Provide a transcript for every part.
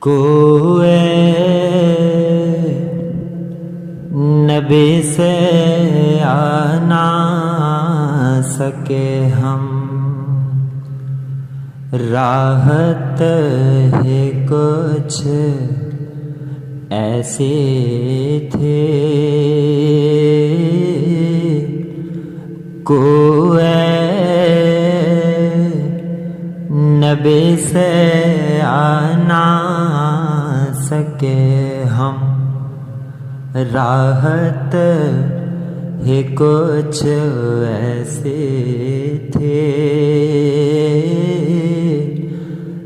کوئے نبی سے آ نہ سکے ہم، راحت ہے کچھ ایسے تھے، کوئے نبی سے آ نہ سکے ہم، راحت ہے کچھ ایسے تھے،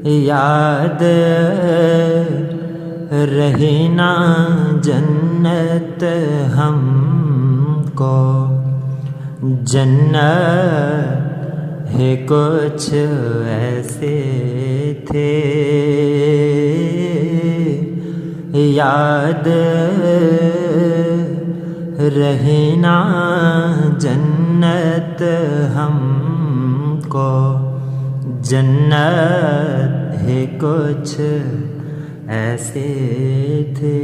یاد رہے نا جنت ہم کو، جنت ہے کچھ ایسے تھے، یاد رہے نا جنت ہم کو، جنت ہے کچھ ایسے تھے۔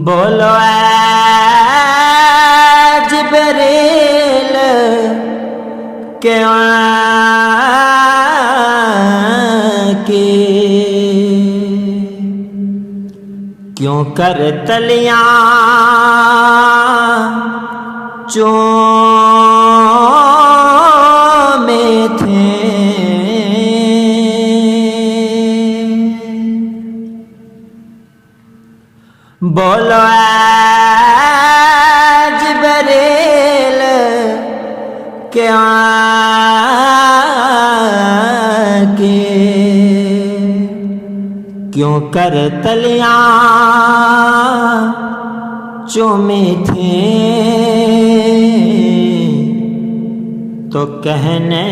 بولو اے جبریل کہ کیوں کر تلیاں چومے تھے، بولو اے جبریل کہ کیوں کر تلیاں چومے تھے، تو کہنے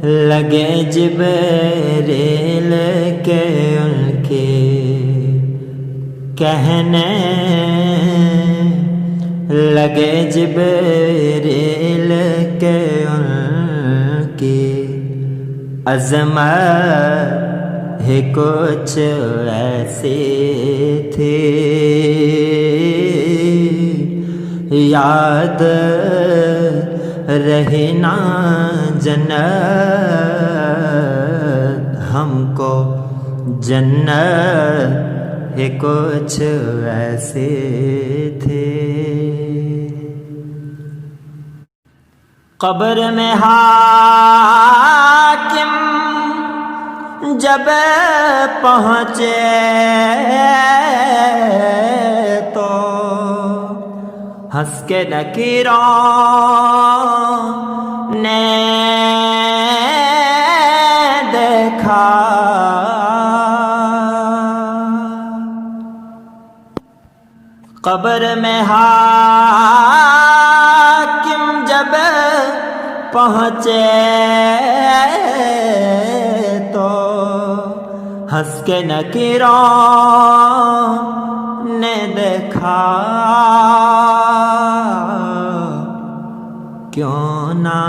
لگے جبریل کہ ان کے، کہنے لگے جبریل کہ ان کی عظمت ہے کچھ ایسے تھے، یاد رہے نا جنت ہم کو، جنت ہے کچھ ایسے تھے۔ قبر میں حاکم جب پہنچے تو ہنس کے نکیروں نے دیکھا، قبر میں حاکم جب پہنچے تو ہنس کے نکیروں نے دیکھا، کیوں نہ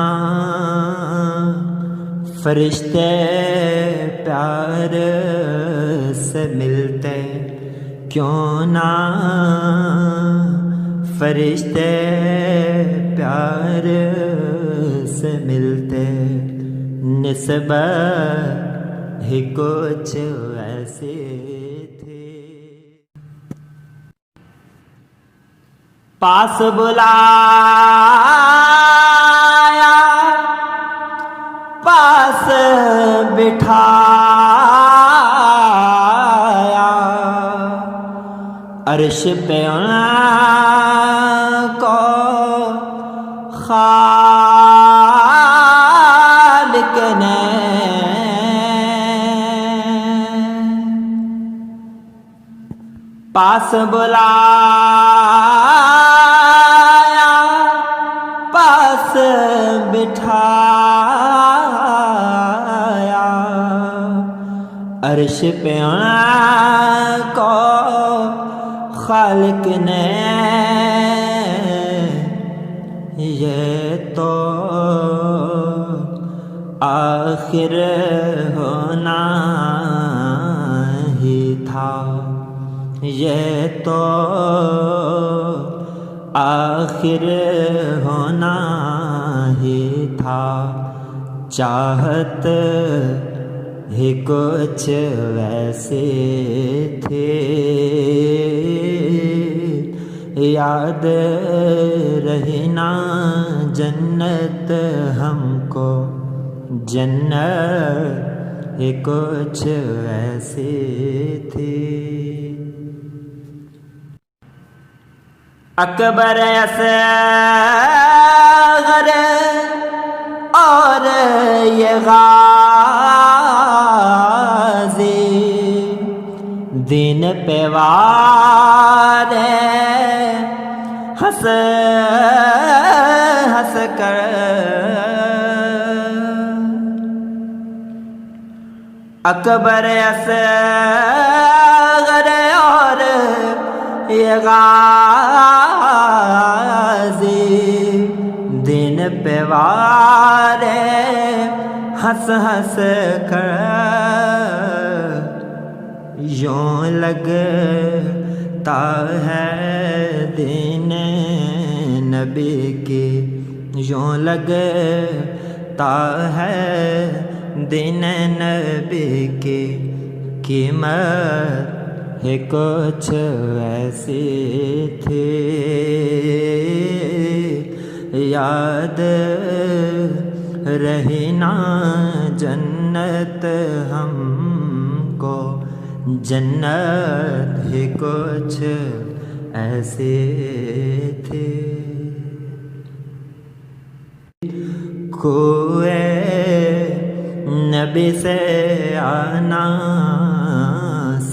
فرشتے پیار سے ملتے، کیوں نہ فرشتے پیار سے ملتے، نسبت ہی کچھ ایسے تھے۔ پاس بلایا پاس بٹھایا، عرش پہ ان کو خالق نے پاس بلایا پاس بٹھایا، عرش پہ ان کو خالق نے، یہ تو آخر ہونا ہی تھا یہ تو آخر ہونا ہی تھا چاہت ہی کچھ ویسے تھے یاد رہی نا جنت ہم کو جنت ہی کچھ ایسے تھی اکبر اصغر اور یہ غازی دین پہ وار ہنس ہنس کر اکبر اصغر اور یہ غازی دن پہ وار ہنس ہنس کر یوں لگتا ہے دین نبی کی یوں لگتا ہے دین نبی کی قیمت ہے کچھ ایسی تھی یاد رہی نا جنت ہم کو جنت ہی کچھ ایسی تھی کوئے نبی سے آنا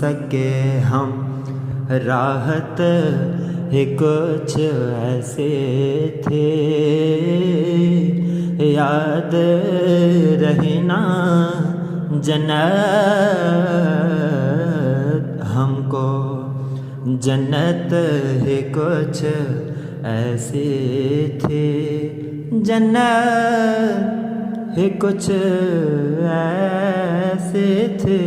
سکے ہم راحت ہی کچھ ایسے تھے یاد رہی نا جنت ہم کو جنت ہی کچھ ایسی تھی جنت ہی کچھ ایسے تھے